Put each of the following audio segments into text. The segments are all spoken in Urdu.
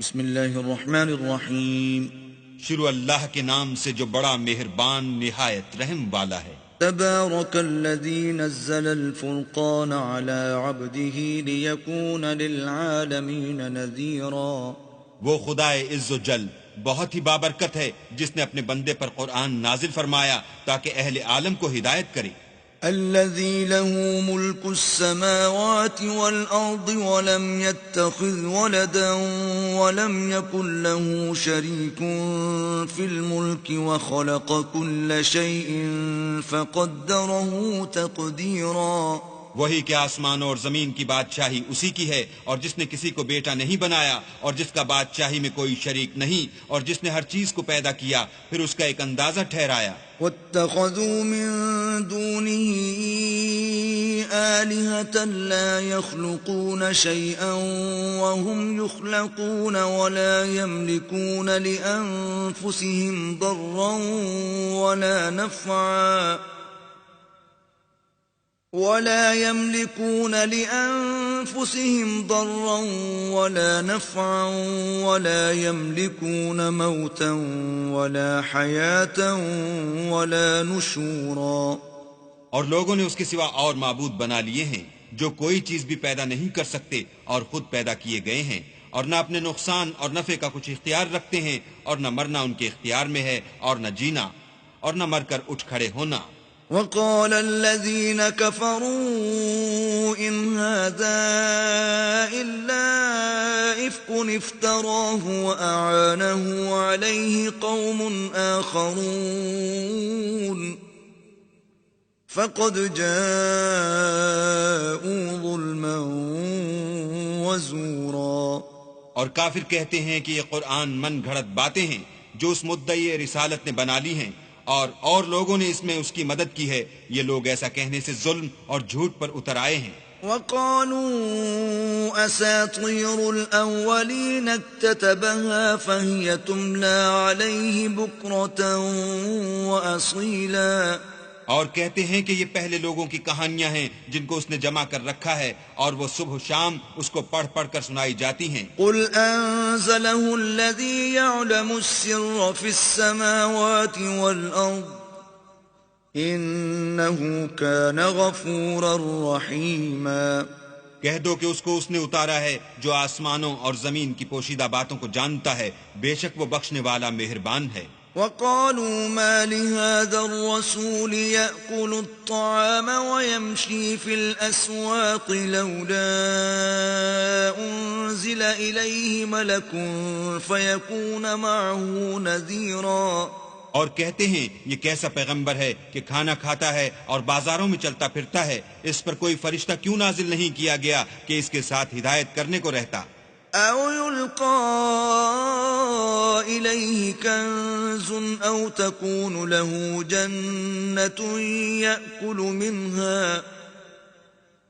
بسم اللہ الرحمن الرحیم. شروع اللہ کے نام سے جو بڑا مہربان نہایت رحم والا ہے. تبارک الذی نزل الفرقان على عبده لیکون للعالمین نذیرا. وہ خدائے عز و جل بہت ہی بابرکت ہے جس نے اپنے بندے پر قرآن نازل فرمایا تاکہ اہل عالم کو ہدایت کرے. الذي له ملك السماوات والأرض ولم يتخذ ولدا ولم يكن له شريك في الملك وخلق كل شيء فقدره تقديرا. وہی کہ آسمانوں اور زمین کی بادشاہی اسی کی ہے، اور جس نے کسی کو بیٹا نہیں بنایا اور جس کا بادشاہی میں کوئی شریک نہیں، اور جس نے ہر چیز کو پیدا کیا پھر اس کا ایک اندازہ ٹھہرایا. واتخذوا من دونه آلهة لا يخلقون شيئا وهم يخلقون ولا يملكون لأنفسهم ضرا ولا نفعا ولا يملكون موتا ولا حياة ولا نشورا. اور لوگوں نے اس کے سوا اور معبود بنا لیے ہیں جو کوئی چیز بھی پیدا نہیں کر سکتے اور خود پیدا کیے گئے ہیں، اور نہ اپنے نقصان اور نفع کا کچھ اختیار رکھتے ہیں، اور نہ مرنا ان کے اختیار میں ہے اور نہ جینا، اور نہ مر کر اٹھ کھڑے ہونا. وقال الذين كفروا إن هذا إلا إفك افتراه وأعانه عليه قوم آخرون فقد جاءوا ظلما وزورا. اور کافر کہتے ہیں کہ یہ قرآن من گھڑت باتیں ہیں جو اس مدعی رسالت نے بنا لی ہیں، اور لوگوں نے اس میں اس کی مدد کی ہے. یہ لوگ ایسا کہنے سے ظلم اور جھوٹ پر اتر آئے ہیں. وقالوا أساطير الأولين اكتتبها فهي تملى عليه بكرة وأصيلا. اور کہتے ہیں کہ یہ پہلے لوگوں کی کہانیاں ہیں جن کو اس نے جمع کر رکھا ہے، اور وہ صبح و شام اس کو پڑھ پڑھ کر سنائی جاتی ہیں. قل أنزله الذي يعلم السر في السماوات والأرض إنه كان غفورا رحيما. کہہ دو کہ اس کو اس نے اتارا ہے جو آسمانوں اور زمین کی پوشیدہ باتوں کو جانتا ہے، بے شک وہ بخشنے والا مہربان ہے. وقالوا ما لهذا الرسول يأكل الطعام ويمشي في الأسواق لولا أنزل إليه ملك فيكون معه نذيرا. اور کہتے ہیں یہ کیسا پیغمبر ہے کہ کھانا کھاتا ہے اور بازاروں میں چلتا پھرتا ہے، اس پر کوئی فرشتہ کیوں نازل نہیں کیا گیا کہ اس کے ساتھ ہدایت کرنے کو رہتا. أو يلقى إليه كنز أو تكون له جنة يأكل منها.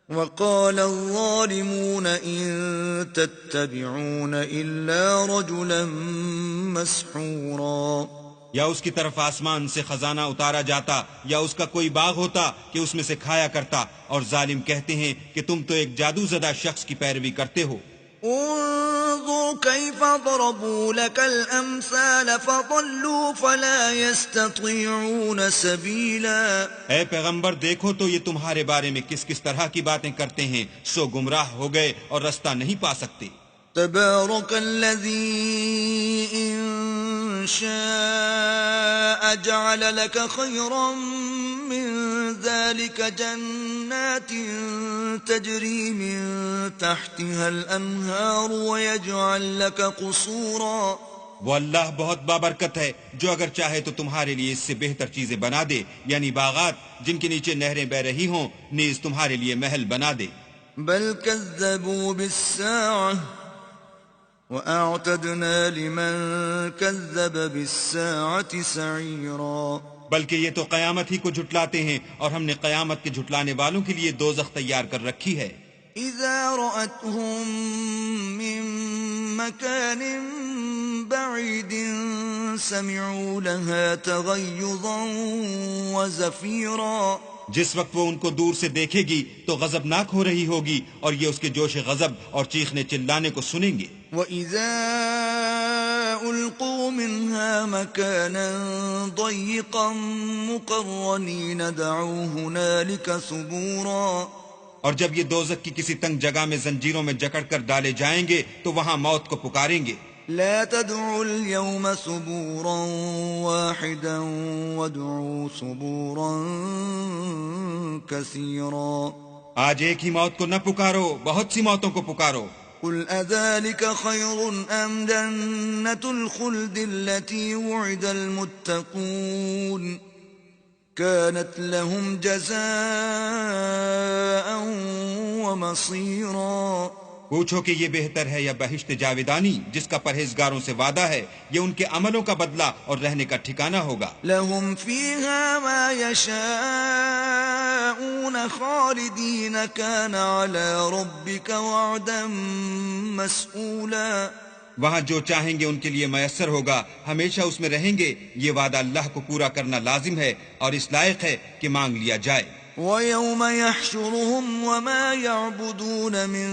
وقال الظالمون إن تتبعون إلا رجلا مسحورا. یا اس کی طرف آسمان سے خزانہ اتارا جاتا یا اس کا کوئی باغ ہوتا کہ اس میں سے کھایا کرتا، اور ظالم کہتے ہیں کہ تم تو ایک جادو زدہ شخص کی پیروی کرتے ہو. انظر كيف ضربوا لك الأمثال فضلوا فلا يستطيعون سبيلا. اے پیغمبر دیکھو تو یہ تمہارے بارے میں کس کس طرح کی باتیں کرتے ہیں، سو گمراہ ہو گئے اور رستہ نہیں پا سکتے. تبارك الذي إن شاء جعل لك خيرا من ذلك جنات تجري من تحتها الأنهار ويجعل لك قصورا. وہ اللہ بہت بابرکت ہے جو اگر چاہے تو تمہارے لیے اس سے بہتر چیزیں بنا دے، یعنی باغات جن کے نیچے نہریں بہ رہی ہوں، نیز تمہارے لیے محل بنا دے. بل كذبوا بالساعة وأعتدنا لمن كذب بالساعة سعيرا. بلکہ یہ تو قیامت ہی کو جھٹلاتے ہیں، اور ہم نے قیامت کے جھٹلانے والوں کے لیے دوزخ تیار کر رکھی ہے. إذا رأتهم من مكان بعيد سمعوا لها تغيظا وزفيرا. جس وقت وہ ان کو دور سے دیکھے گی تو غضبناک ہو رہی ہوگی، اور یہ اس کے جوش غضب اور چیخنے چلانے کو سنیں گے. وَإِذَا أُلْقُوا مِنْهَا مَكَانًا ضَيِّقًا مُقَرَّنِينَ دَعُوا هُنَالِكَ ثُبُورًا. اور جب یہ دوزخ کی کسی تنگ جگہ میں زنجیروں میں جکڑ کر ڈالے جائیں گے تو وہاں موت کو پکاریں گے. لا تدعوا اليوم ثبورا واحدا وادعوا ثبورا كثيرا. آج ایک ہی موت کو نہ پکارو، بہت سی موتوں کو پکارو. قل أذلك خير أم جنة الخلد التي وعد المتقون كانت لهم جزاء ومصيرا. پوچھو کہ یہ بہتر ہے یا بہشت جاویدانی جس کا پرہیزگاروں سے وعدہ ہے، یہ ان کے عملوں کا بدلہ اور رہنے کا ٹھکانہ ہوگا. لهم فيها ما يشاءون خالدين كان على ربك وعدا مسئولا. وہاں جو چاہیں گے ان کے لیے میسر ہوگا، ہمیشہ اس میں رہیں گے. یہ وعدہ اللہ کو پورا کرنا لازم ہے اور اس لائق ہے کہ مانگ لیا جائے. وَيَوْمَ يَحْشُرُهُمْ وَمَا يَعْبُدُونَ مِن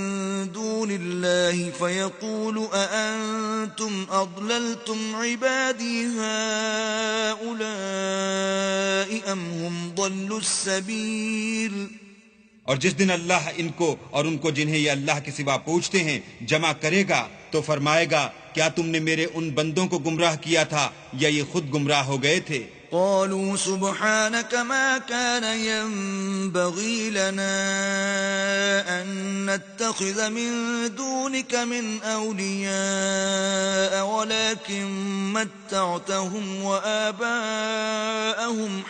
دُونِ اللَّهِ فَيَقُولُ أَأَنْتُمْ أَضْلَلْتُمْ عِبَادِي هَؤُلَاءِ أَمْ هُمْ ضَلُّوا السَّبِيلَ. اور جس دن اللہ ان کو اور ان کو جنہیں یہ اللہ کے سوا پوچھتے ہیں جمع کرے گا تو فرمائے گا، کیا تم نے میرے ان بندوں کو گمراہ کیا تھا یا یہ خود گمراہ ہو گئے تھے؟ قالوا سبحانك ما كان ينبغي لنا أن نتخذ من دونك من أولياء ولكن متعتهم وآباءهم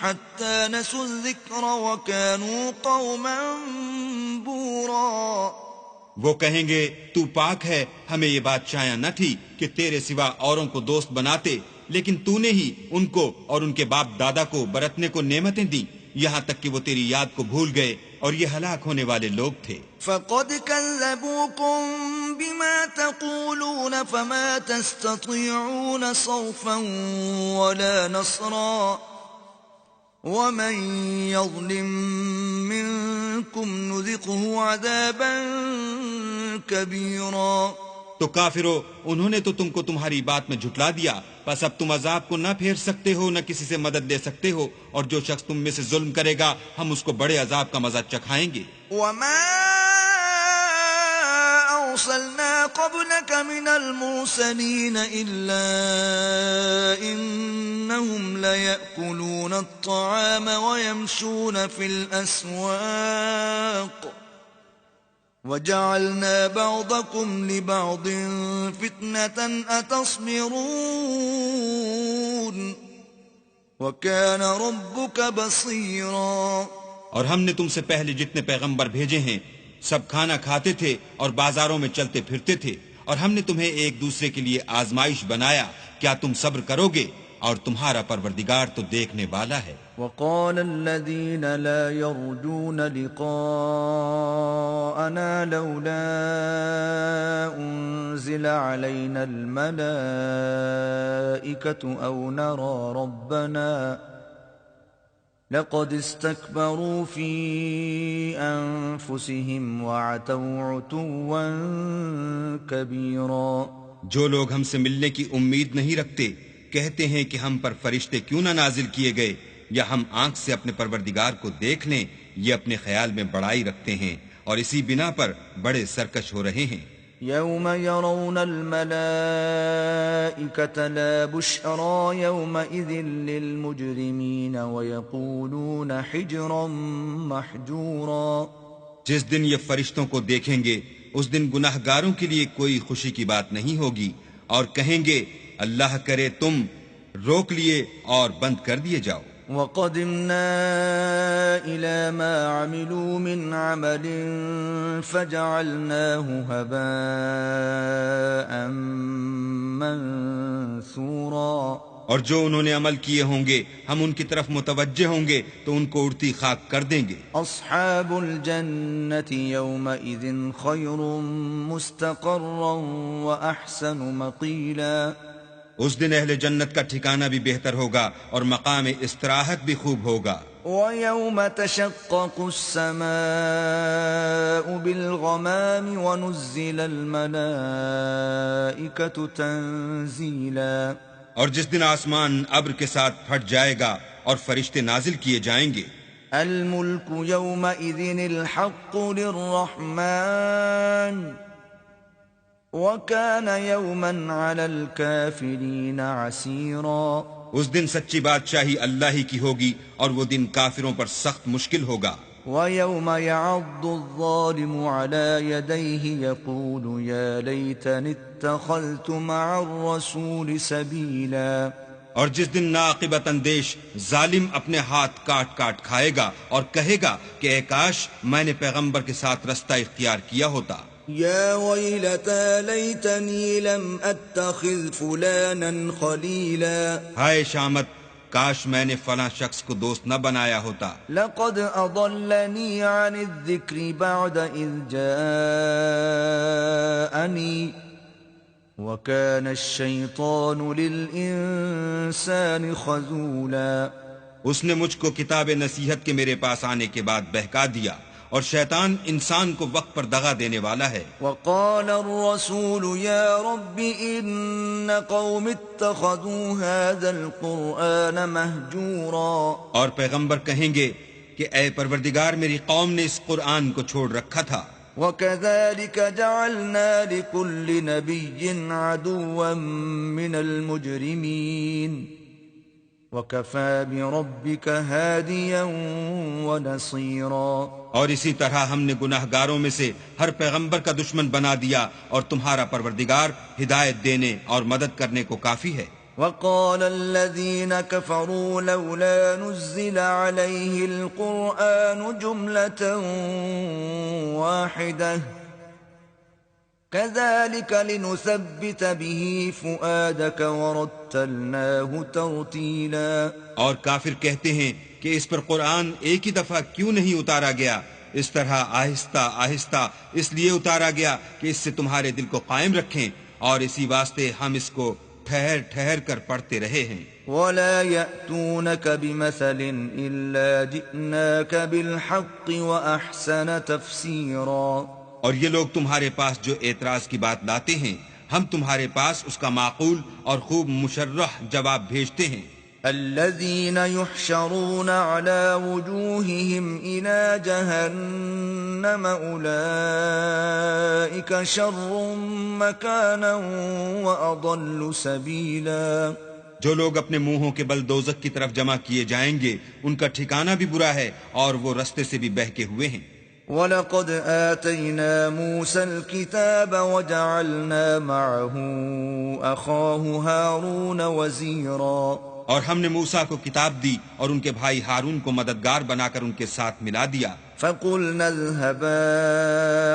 حتى نسوا الذكر وكانوا قوما بورا. وہ کہیں گے تو پاک ہے، ہمیں یہ بات شایع نہ تھی کہ تیرے سوا اوروں کو دوست بناتے، لیکن تو نے ہی ان کو اور ان کے باپ دادا کو برتنے کو نعمتیں دی یہاں تک کہ وہ تیری یاد کو بھول گئے اور یہ ہلاک ہونے والے لوگ تھے. فَقَدْ كَذَّبُوكُمْ بِمَا تَقُولُونَ فَمَا تَسْتَطِيعُونَ صَرْفًا وَلَا نَصْرًا وَمَنْ يَظْلِمْ مِنْكُمْ نُذِقْهُ عَذَابًا كَبِيرًا. تو کافرو، انہوں نے تو تم کو تمہاری بات میں جھٹلا دیا، پس اب تم عذاب کو نہ پھیر سکتے ہو نہ کسی سے مدد لے سکتے ہو، اور جو شخص تم میں سے ظلم کرے گا ہم اس کو بڑے عذاب کا مزہ چکھائیں گے. وَمَا أَرْسَلْنَا قَبْلَكَ مِنَ الْمُرْسَلِينَ إِلَّا إِنَّهُمْ لَيَأْكُلُونَ الطَّعَامَ وَيَمْشُونَ فِي الْأَسْوَاقِ وَجَعَلْنَا بَعْضَكُمْ لِبَعْضٍ فِتْنَةً أَتَصْبِرُونَ وَكَانَ رَبُّكَ بَصِيرًا. اور ہم نے تم سے پہلے جتنے پیغمبر بھیجے ہیں سب کھانا کھاتے تھے اور بازاروں میں چلتے پھرتے تھے، اور ہم نے تمہیں ایک دوسرے کے لیے آزمائش بنایا. کیا تم صبر کرو گے؟ اور تمہارا پروردگار تو دیکھنے والا ہے. وقال الذين لا يرجون لقاءنا لولا أنزل علينا الملائكة أو نرى ربنا لقد استكبروا في أنفسهم وعتوا عتوا كبيرا. جو لوگ ہم سے ملنے کی امید نہیں رکھتے کہتے ہیں کہ ہم پر فرشتے کیوں نہ نازل کیے گئے یا ہم آنکھ سے اپنے پروردگار کو دیکھ لیں. یہ اپنے خیال میں بڑائی رکھتے ہیں اور اسی بنا پر بڑے سرکش ہو رہے ہیں. يوم يرون الملائكة لا بشرى يومئذ للمجرمين ويقولون حجرا محجورا. جس دن یہ فرشتوں کو دیکھیں گے اس دن گناہگاروں کے لیے کوئی خوشی کی بات نہیں ہوگی، اور کہیں گے اللہ کرے تم روک لیے اور بند کر دیے جاؤ. وَقَدِمْنَا إِلَى مَا عَمِلُوا مِنْ عَمَلٍ فَجَعَلْنَاهُ هَبَاءً مَنْثُورًا. اور جو انہوں نے عمل کیے ہوں گے ہم ان کی طرف متوجہ ہوں گے تو ان کو اڑتی خاک کر دیں گے. أَصْحَابُ الْجَنَّةِ يَوْمَئِذٍ خَيْرٌ مُسْتَقَرًّا وَأَحْسَنُ مَقِيلًا. اس دن اہل جنت کا ٹھکانہ بھی بہتر ہوگا اور مقام استراحت بھی خوب ہوگا. وَيَوْمَ تَشَقَّقُ السَّمَاءُ بالغمام ونزل الملائكة تنزيلا اور جس دن آسمان ابر کے ساتھ پھٹ جائے گا اور فرشتے نازل کیے جائیں گے. الملك يومئذ الحق للرحمن وكان يوما على الكافرين عسيرا. اس دن سچی بادشاہی اللہ ہی کی ہوگی اور وہ دن کافروں پر سخت مشکل ہوگا. ويوم يعض الظالم على يديه يقول يا ليتني اتخذت مع الرسول سبيلا. اور جس دن ناقبت اندیش ظالم اپنے ہاتھ کاٹ کاٹ کھائے گا اور کہے گا کہ اے کاش میں نے پیغمبر کے ساتھ رستہ اختیار کیا ہوتا. يا ويلتى ليتني لم اتخذ فلانا خليلا. ہائے شامت، کاش میں نے فلاں شخص کو دوست نہ بنایا ہوتا. لقد اضلني عن الذكر بعد اذ جاءني وكان الشيطان للانسان خذولا. اس نے مجھ کو کتاب نصیحت کے میرے پاس آنے کے بعد بہکا دیا اور شیطان انسان کو وقت پر دغا دینے والا ہے. وقال الرسول يا رب ان قوم اتخذوا هذا القرآن مهجورا. اور پیغمبر کہیں گے کہ اے پروردگار میری قوم نے اس قرآن کو چھوڑ رکھا تھا. وكذلك جعلنا لكل نبي عدوا من المجرمين وكفى بربك هاديا ونصيرا. اور اسی طرح ہم نے گناہ گاروں میں سے ہر پیغمبر کا دشمن بنا دیا اور تمہارا پروردگار ہدایت دینے اور مدد کرنے کو کافی ہے. وقال الذين كفروا لولا نزل عليه القرآن جملة واحدة كذلك لنثبت به فؤادك ورتلناه ترتيلا. اور کافر کہتے ہیں کہ اس پر قرآن ایک ہی دفعہ کیوں نہیں اتارا گیا؟ اس طرح آہستہ آہستہ اس لیے اتارا گیا کہ اس سے تمہارے دل کو قائم رکھیں، اور اسی واسطے ہم اس کو ٹھہر ٹھہر کر پڑھتے رہے ہیں. ولا يأتونك بمثل إلا جئناك بالحق وأحسن تفسيرا. اور یہ لوگ تمہارے پاس جو اعتراض کی بات لاتے ہیں ہم تمہارے پاس اس کا معقول اور خوب مشرح جواب بھیجتے ہیں. الذين يحشرون على وجوههم إلى جهنم أولئك شر مكانا وأضل سبيلا. جو لوگ اپنے منہوں کے بل دوزخ کی طرف جمع کیے جائیں گے ان کا ٹھکانہ بھی برا ہے اور وہ رستے سے بھی بہکے ہوئے ہیں. وَلَقَدْ آتَيْنَا مُوسَى الْكِتَابَ وَجَعَلْنَا مَعَهُ أَخَاهُ هَارُونَ وَزِيرًا. اور ہم نے موسیٰ کو کتاب دی اور ان کے بھائی ہارون کو مددگار بنا کر ان کے ساتھ ملا دیا. فَقُلْنَا اذْهَبَا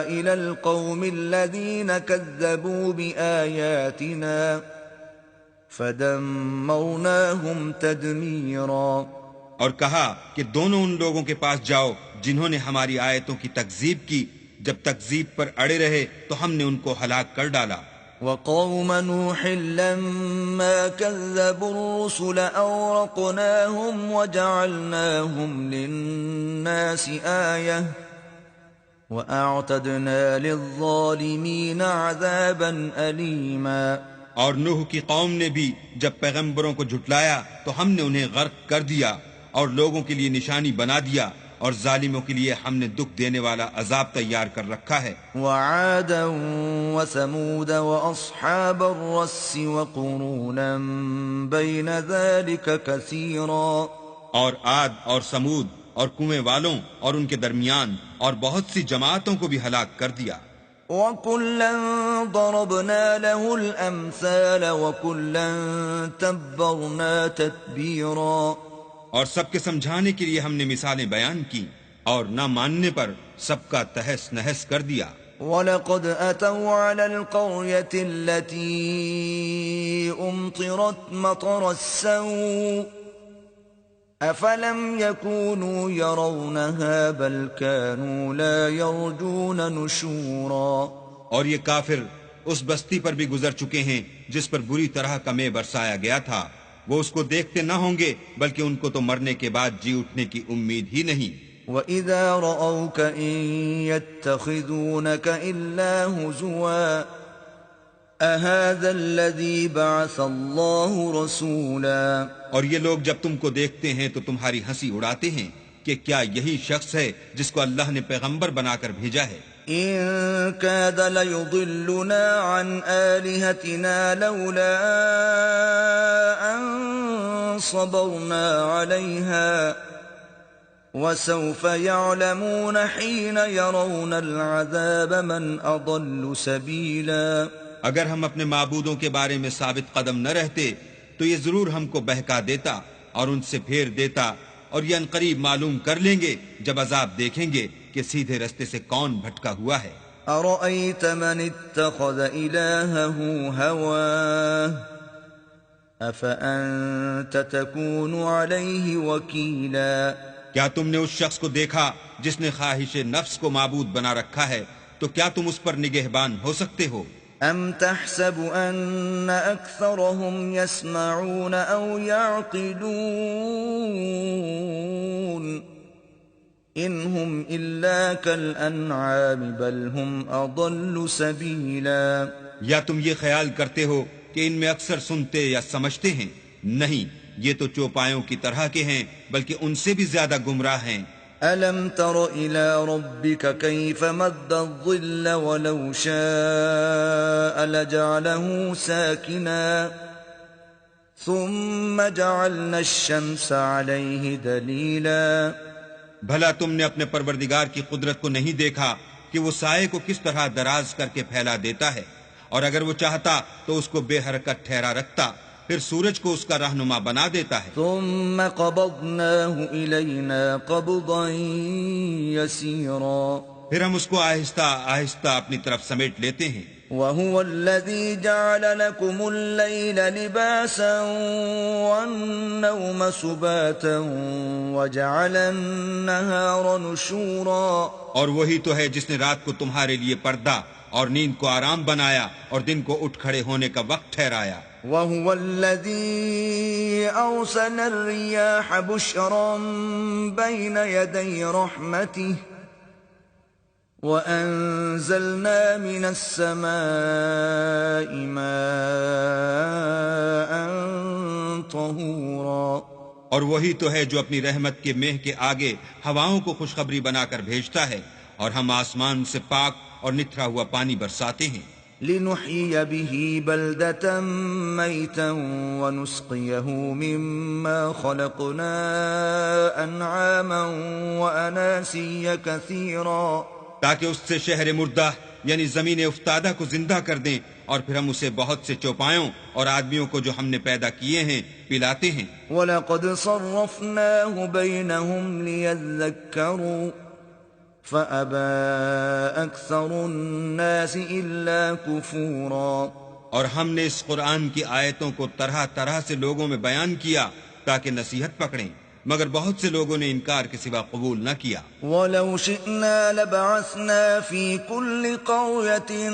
إِلَى الْقَوْمِ الَّذِينَ كَذَّبُوا بِآيَاتِنَا فَدَمَّرْنَاهُمْ تَدْمِيرًا. اور کہا کہ دونوں ان لوگوں کے پاس جاؤ جنہوں نے ہماری آیتوں کی تکذیب کی، جب تکذیب پر اڑے رہے تو ہم نے ان کو ہلاک کر ڈالا. وقوم نوح لما كذبوا الرسل أورقناهم وجعلناهم للناس آية وأعتدنا للظالمين عذابا أليما. اور نوح کی قوم نے بھی جب پیغمبروں کو جھٹلایا تو ہم نے انہیں غرق کر دیا اور لوگوں کے لیے نشانی بنا دیا، اور ظالموں کے لیے ہم نے دکھ دینے والا عذاب تیار کر رکھا ہے. وعادا وثمود واصحاب الرس وقرونا بين ذلك كثيرا. اور عاد اور سمود اور کنویں والوں اور ان کے درمیان اور بہت سی جماعتوں کو بھی ہلاک کر دیا. وَكُلًّا ضَرَبْنَا لَهُ الْأَمْثَالَ وَكُلًّا تَبَّرْنَا تَتْبِيرًا. اور سب کے سمجھانے کے لیے ہم نے مثالیں بیان کی اور نہ ماننے پر سب کا تہس نہس کر دیا. وَلَقَدْ أَتَوْا عَلَى الْقَرْيَةِ الَّتِي أُمْطِرَتْ مَطَرَ السَّوْءِ أَفَلَمْ يَكُونُوا يَرَوْنَهَا بَلْ كَانُوا لَا يَرْجُونَ نُشُورًا. اور یہ کافر اس بستی پر بھی گزر چکے ہیں جس پر بری طرح کا مے برسایا گیا تھا، وہ اس کو دیکھتے نہ ہوں گے بلکہ ان کو تو مرنے کے بعد جی اٹھنے کی امید ہی نہیں. وَإِذَا رَأَوْكَ إِن يَتَّخِذُونَكَ إِلَّا هُزُوًا أَهَذَا الَّذِي بَعَثَ اللَّهُ رَسُولًا۔ اور یہ لوگ جب تم کو دیکھتے ہیں تو تمہاری ہنسی اڑاتے ہیں کہ کیا یہی شخص ہے جس کو اللہ نے پیغمبر بنا کر بھیجا ہے؟ إِن كَادَ لَيُضِلُّنَا عَنْ آلِهَتِنَا لَوْلَا أَن صَبَرْنَا عَلَيْهَا وَسَوْفَ يَعْلَمُونَ حِينَ يَرَوْنَ الْعَذَابَ مَنْ أَضَلُّ سَبِيلًا۔ اگر ہم اپنے معبودوں کے بارے میں ثابت قدم نہ رہتے تو یہ ضرور ہم کو بہکا دیتا اور ان سے پھیر دیتا، اور یہ عنقریب معلوم کر لیں گے جب عذاب دیکھیں گے کہ سیدھے رستے سے کون بھٹکا ہوا ہے۔ أَرَأَيْتَ مَنِ اتَّخَذَ إِلَٰهَهُ هَوَاهُ أَفَأَنتَ تَكُونُ عَلَيْهِ وَكِيلًا۔ کیا تم نے اس شخص کو دیکھا جس نے خواہش نفس کو معبود بنا رکھا ہے، تو کیا تم اس پر نگہبان ہو سکتے ہو؟ أَمْ تَحْسَبُ أَنَّ أَكْثَرَهُمْ يَسْمَعُونَ أَوْ يَعْقِلُونَ إِنْ هُمْ إِلَّا كَالْأَنْعَامِ بَلْ هُمْ أَضَلُّ سَبِيلًا۔ یا تم یہ خیال کرتے ہو کہ ان میں اکثر سنتے یا سمجھتے ہیں؟ نہیں، یہ تو چوپایوں کی طرح کے ہیں، بلکہ ان سے بھی زیادہ گمراہ ہیں۔ أَلَمْ تَرَ إِلَىٰ رَبِّكَ كَيْفَ مَدَّ الظِّلَّ وَلَوْ شَاءَ لَجَعَلَهُ سَاكِنًا ثُمَّ جَعَلْنَا الشَّمْسَ عَلَيْهِ دَلِيلًا۔ بھلا تم نے اپنے پروردگار کی قدرت کو نہیں دیکھا کہ وہ سائے کو کس طرح دراز کر کے پھیلا دیتا ہے، اور اگر وہ چاہتا تو اس کو بے حرکت ٹھہرا رکھتا، پھر سورج کو اس کا رہنما بنا دیتا ہے۔ ثم قبضناه إلينا قبضا يسيرا۔ پھر ہم اس کو آہستہ آہستہ اپنی طرف سمیٹ لیتے ہیں۔ وهو الذي جعل لكم الليل لباسا والنوم سباتا وجعل النهار نشورا۔ اور وہی تو ہے جس نے رات کو تمہارے لیے پردہ اور نیند کو آرام بنایا اور دن کو اٹھ کھڑے ہونے کا وقت ٹھہرایا۔ وهو الذي أرسل الرياح بشرا بين يدي رحمته وأنزلنا من السماء ماء طهورا۔ اور وہی تو ہے جو اپنی رحمت کے مہ کے آگے ہواؤں کو خوشخبری بنا کر بھیجتا ہے، اور ہم آسمان سے پاک اور نتھرا ہوا پانی برساتے ہیں۔ لنحيي به بلدة ميتا ونسقيه مما خلقنا أنعاما وأناسيا كثيرا۔ تاکہ اس سے شہر مردہ یعنی زمین افتادہ کو زندہ کر دیں، اور پھر ہم اسے بہت سے چوپایوں اور آدمیوں کو جو ہم نے پیدا کیے ہیں پلاتے ہیں۔ وَلَقَدْ صَرَّفْنَاهُ بَيْنَهُمْ لِيَذَّكَّرُوا فَأَبَى أَكْثَرُ النَّاسِ إِلَّا كُفُورًا۔ اور ہم نے اس قرآن کی آیتوں کو طرح طرح سے لوگوں میں بیان کیا تاکہ نصیحت پکڑیں، مگر بہت سے لوگوں نے انکار کے سوا قبول نہ کیا۔ وَلَوْ شِئْنَا لَبَعَثْنَا فِي كُلِّ قَرْيَةٍ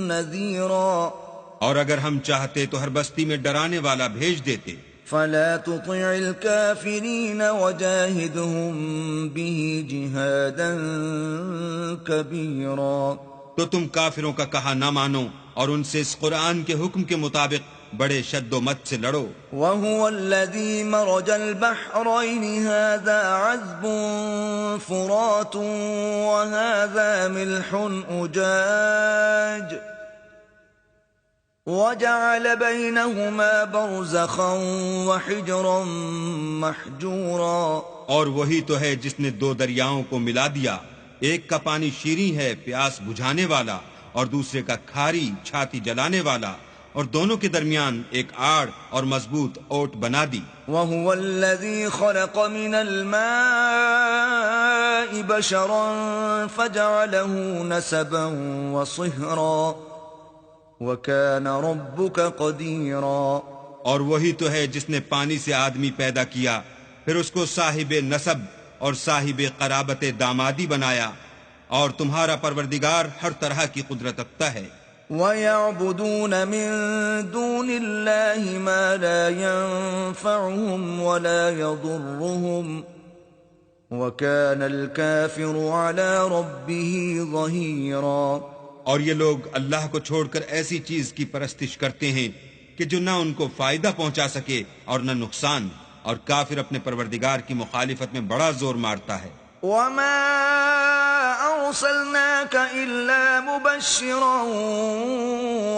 نَذِيرًا۔ اور اگر ہم چاہتے تو ہر بستی میں ڈرانے والا بھیج دیتے۔ فَلَا تُطِعِ الْكَافِرِينَ وَجَاهِدْهُمْ بِهِ جِهَادًا كَبِيرًا۔ تو تم کافروں کا کہا نہ مانو اور ان سے اس قرآن کے حکم کے مطابق بڑے شد و مت سے لڑو۔ وَهُوَ الَّذِي مَرَجَ الْبَحْرَيْنِ هَذَا عَذْبٌ فُرَاتٌ وَهَذَا مِلْحٌ أُجَاجٌ وَجَعَلَ بَيْنَهُمَا بَرْزَخًا وَحِجْرًا مَحْجُورًا۔ اور وہی تو ہے جس نے دو دریاؤں کو ملا دیا، ایک کا پانی شیریں ہے پیاس بجھانے والا، اور دوسرے کا کھاری چھاتی جلانے والا، اور دونوں کے درمیان ایک آڑ اور مضبوط اوٹ بنا دی۔ وَهُوَ الَّذِي خَلَقَ مِنَ الْمَاءِ بَشَرًا فَجَعَلَهُ نَسَبًا وَصِهْرًا وَكَانَ رَبُّكَ قَدِيرًا۔ اور وہی تو ہے جس نے پانی سے آدمی پیدا کیا، پھر اس کو صاحب نسب اور صاحب قرابت دامادی بنایا، اور تمہارا پروردگار ہر طرح کی قدرت رکھتا ہے۔ وَيَعْبُدُونَ مِن دُونِ اللَّهِ مَا لَا يَنفَعُهُمْ وَلَا يَضُرُّهُمْ وَكَانَ الْكَافِرُ عَلَى رَبِّهِ ظَهِيرًا، اور یہ لوگ اللہ کو چھوڑ کر ایسی چیز کی پرستش کرتے ہیں کہ جو نہ ان کو فائدہ پہنچا سکے اور نہ نقصان، اور کافر اپنے پروردگار کی مخالفت میں بڑا زور مارتا ہے۔ وَمَا أَرْسَلْنَاكَ إِلَّا مُبَشِّرًا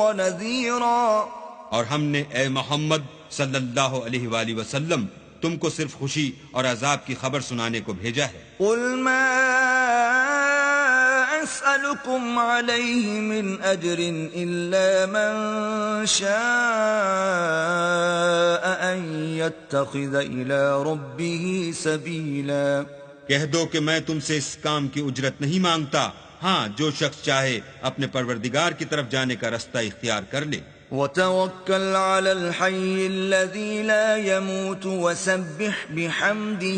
وَنَذِيرًا، اور ہم نے اے محمد صلی اللہ علیہ وآلہ وسلم تم کو صرف خوشی اور عذاب کی خبر سنانے کو بھیجا ہے۔ قُلْ مَا أَسْأَلُكُمْ عَلَيْهِ مِنْ أَجْرٍ إِلَّا مَنْ شَاءَ أَنْ يَتَّخِذَ إِلَى رَبِّهِ سَبِيلًا، کہہ دو کہ میں تم سے اس کام کی اجرت نہیں مانگتا، ہاں جو شخص چاہے اپنے پروردگار کی طرف جانے کا رستہ اختیار کر لے۔ وَتَوَكَّلْ عَلَى الْحَيِّ الَّذِي لَا يَمُوتُ وَسَبِّحْ بِحَمْدِهِ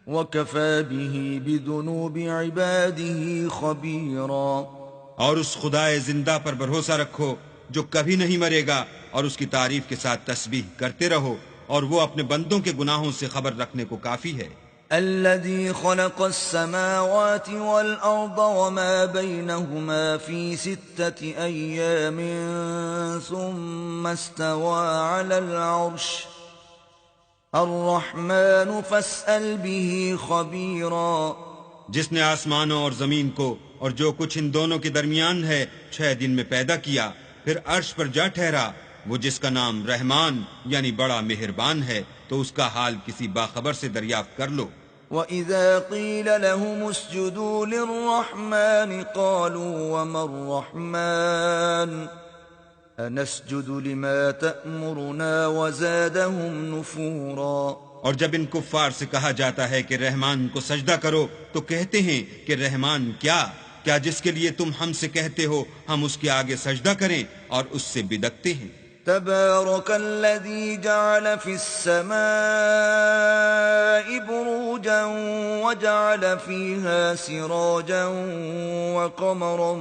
وَكَفَى بِهِ بِذُنُوبِ عِبَادِهِ خَبِيرًا، اور اس خدائے زندہ پر بھروسہ رکھو جو کبھی نہیں مرے گا، اور اس کی تعریف کے ساتھ تسبیح کرتے رہو، اور وہ اپنے بندوں کے گناہوں سے خبر رکھنے کو کافی ہے۔ الذي خلق السماوات والأرض وما بينهما في 6 أيام ثم استوى على العرش الرحمن فاسأل به خبيرا، جس نے آسمانوں اور زمین کو اور جو کچھ ان دونوں کے درمیان ہے 6 دن میں پیدا کیا، پھر عرش پر جا ٹھہرا، وہ جس کا نام رحمان یعنی بڑا مہربان ہے، تو اس کا حال کسی باخبر سے دریافت کر لو۔ وَإِذَا قِيلَ لَهُمُ اسْجُدُوا لِلرَّحْمَنِ قَالُوا وَمَا الرَّحْمَنُ أَنَسْجُدُ لِمَا تَأْمُرُنَا وَزَادَهُمْ نُفُورًا، اور جب ان کفار سے کہا جاتا ہے کہ رحمان کو سجدہ کرو تو کہتے ہیں کہ رحمان کیا جس کے لیے تم ہم سے کہتے ہو ہم اس کے آگے سجدہ کریں، اور اس سے بدکتے ہیں۔ تبارك الذي جعل في السماء بروجا وجعل فيها سراجا وقمرا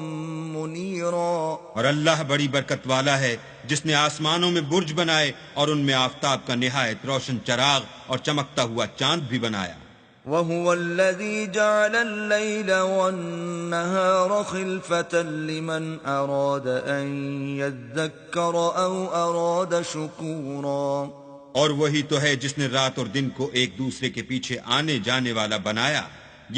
منيرا، اور اللہ بڑی برکت والا ہے جس نے آسمانوں میں برج بنائے اور ان میں آفتاب کا نہایت روشن چراغ اور چمکتا ہوا چاند بھی بنایا۔ وهو الذي جعل الليل والنهار خلفة لمن أراد أن يذكر أو أراد شكورا، اور وہی تو ہے جس نے رات اور دن کو ایک دوسرے کے پیچھے آنے جانے والا بنایا۔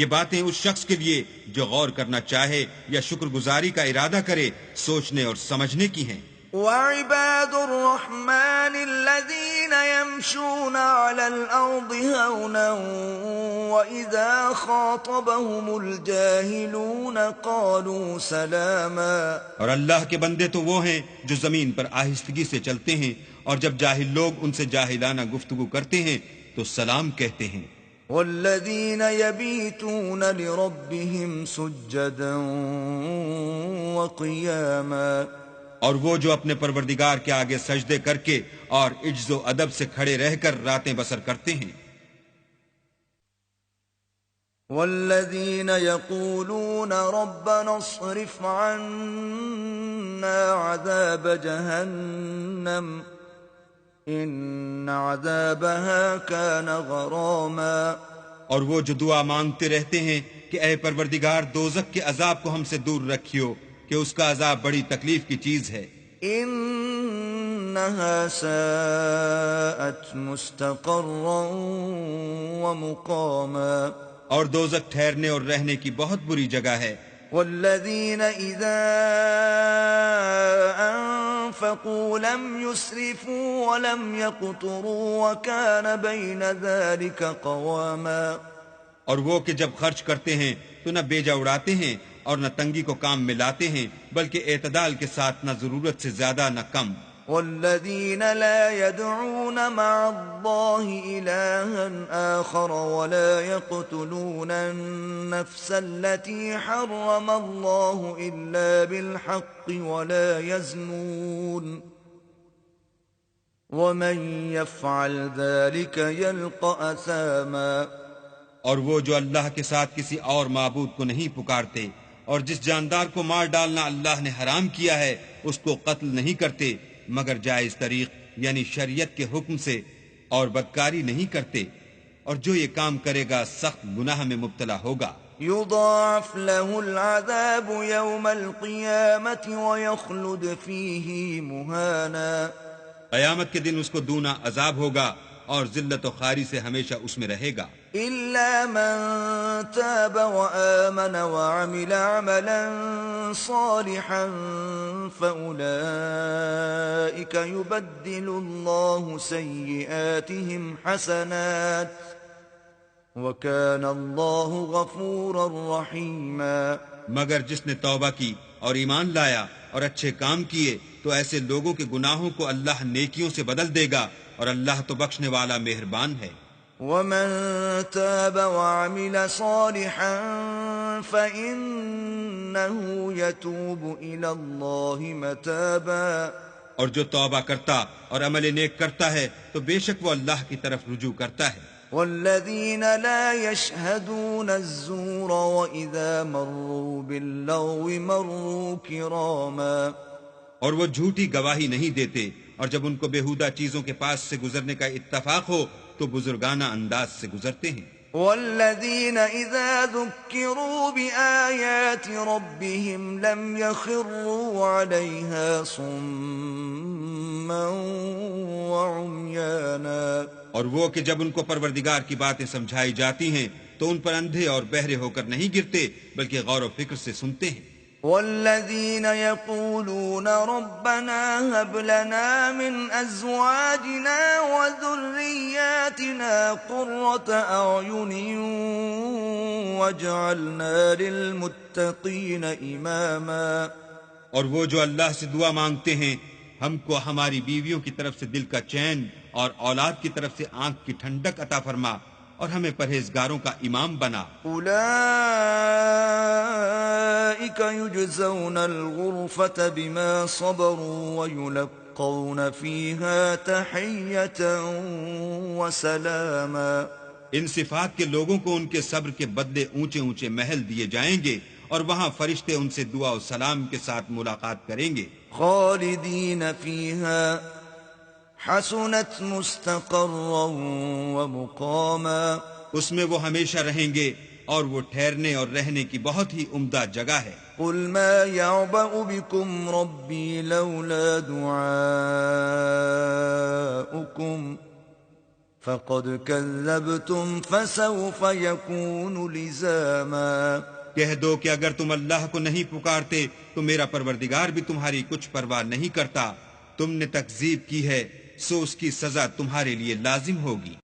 یہ باتیں اس شخص کے لیے جو غور کرنا چاہے یا شکر گزاری کا ارادہ کرے سوچنے اور سمجھنے کی ہیں۔ وعباد الرحمن الذين يمشون على الأرض هونا وإذا خاطبهم الجاهلون قالوا سلاما، اور اللہ کے بندے تو وہ ہیں جو زمین پر آہستگی سے چلتے ہیں، اور جب جاہل لوگ ان سے جاہلانہ گفتگو کرتے ہیں تو سلام کہتے ہیں۔ والذين يبيتون لربهم سجدا وقياما، اور وہ جو اپنے پروردگار کے آگے سجدے کر کے اور عجز و ادب سے کھڑے رہ کر راتیں بسر کرتے ہیں۔ والذین یقولون ربنا اصرف عنا عذاب جہنم ان عذابها كان غراما، اور وہ جو دعا مانگتے رہتے ہیں کہ اے پروردگار دوزخ کے عذاب کو ہم سے دور رکھیو کہ اس کا عذاب بڑی تکلیف کی چیز ہے۔ انها ساءت مستقرا ومقاما، اور دوزخ ٹھہرنے اور رہنے کی بہت بری جگہ ہے۔ والذین اذا انفقوا لم يسرفوا ولم يقتروا وكان بين ذلك قواما، اور وہ کہ جب خرچ کرتے ہیں تو نہ بیجا اڑاتے ہیں اور نہ تنگی کو کام میں لاتے ہیں، بلکہ اعتدال کے ساتھ نہ ضرورت سے زیادہ نہ کم۔ والذین لا يدعون مع الله إلها آخر ولا يقتلون النفس التي حرم الله إلا بالحق ولا يزنون ومن يفعل ذلك يلقى أثاما، اور وہ جو اللہ کے ساتھ کسی اور معبود کو نہیں پکارتے اور جس جاندار کو مار ڈالنا اللہ نے حرام کیا ہے اس کو قتل نہیں کرتے مگر جائز طریق یعنی شریعت کے حکم سے، اور بدکاری نہیں کرتے اور جو یہ کام کرے گا سخت گناہ میں مبتلا ہوگا. يضاعف له العذاب يوم القيامة ويخلد فيه مهانا. قیامت کے دن اس کو دونا عذاب ہوگا اور ذلت و خواری سے ہمیشہ اس میں رہے گا. إلا من تاب وآمن وعمل عملا صالحا فأولئك يبدل الله سيئاتهم حسنات وَكَانَ اللَّهُ غَفُورًا رَحِيمًا. مگر جس نے توبہ کی اور ایمان لایا اور اچھے کام کیے تو ایسے لوگوں کے گناہوں کو اللہ نیکیوں سے بدل دے گا اور اللہ تو بخشنے والا مہربان ہے. وَمَن تَابَ وَعَمِلَ صَالِحًا فَإِنَّهُ يَتُوبُ إِلَى اللَّهِ مَتَابًا. اور جو توبہ کرتا اور عمل نیک کرتا ہے تو بے شک وہ اللہ کی طرف رجوع کرتا ہے. والذين لا يشهدون الزور وإذا مروا باللغو مروا كراما. اور وہ جھوٹی گواہی نہیں دیتے اور جب ان کو بےہودہ چیزوں کے پاس سے گزرنے کا اتفاق ہو تو بزرگانہ انداز سے گزرتے ہیں. والذين إذا ذكروا بآيات ربهم لم يخروا عليها صما وعميانا. اور وہ کہ جب ان کو پروردگار کی باتیں سمجھائی جاتی ہیں تو ان پر اندھے اور بہرے ہو کر نہیں گرتے بلکہ غور و فکر سے سنتے ہیں. والذين يقولون ربنا هب لنا من أزواجنا وذرياتنا قرة أعين واجعلنا للمتقين إماما. اور وہ جو اللہ سے دعا مانگتے ہیں ہم کو ہماری بیویوں کی طرف سے دل کا چین اور اولاد کی طرف سے آنکھ کی ٹھنڈک عطا فرما اور ہمیں پرہیزگاروں کا امام بنا. اولئک یجزون الغرفة بما صبروا ویلقون فیہا تحیۃ وسلاما. ان صفات کے لوگوں کو ان کے صبر کے بدلے اونچے اونچے محل دیے جائیں گے اور وہاں فرشتے ان سے دعا و سلام کے ساتھ ملاقات کریں گے. خالدین فیہا حسنت مستقرا ومقاما. اس میں وہ ہمیشہ رہیں گے اور وہ ٹھہرنے اور رہنے کی بہت ہی عمدہ جگہ ہے. قل ما يعبأ بكم ربي لولا دعاؤكم فقد كذبتم فسوف يكون لزاما. کہہ دو کہ اگر تم اللہ کو نہیں پکارتے تو میرا پروردگار بھی تمہاری کچھ پرواہ نہیں کرتا. تم نے تکذیب کی ہے سو اس کی سزا تمہارے لیے لازم ہوگی.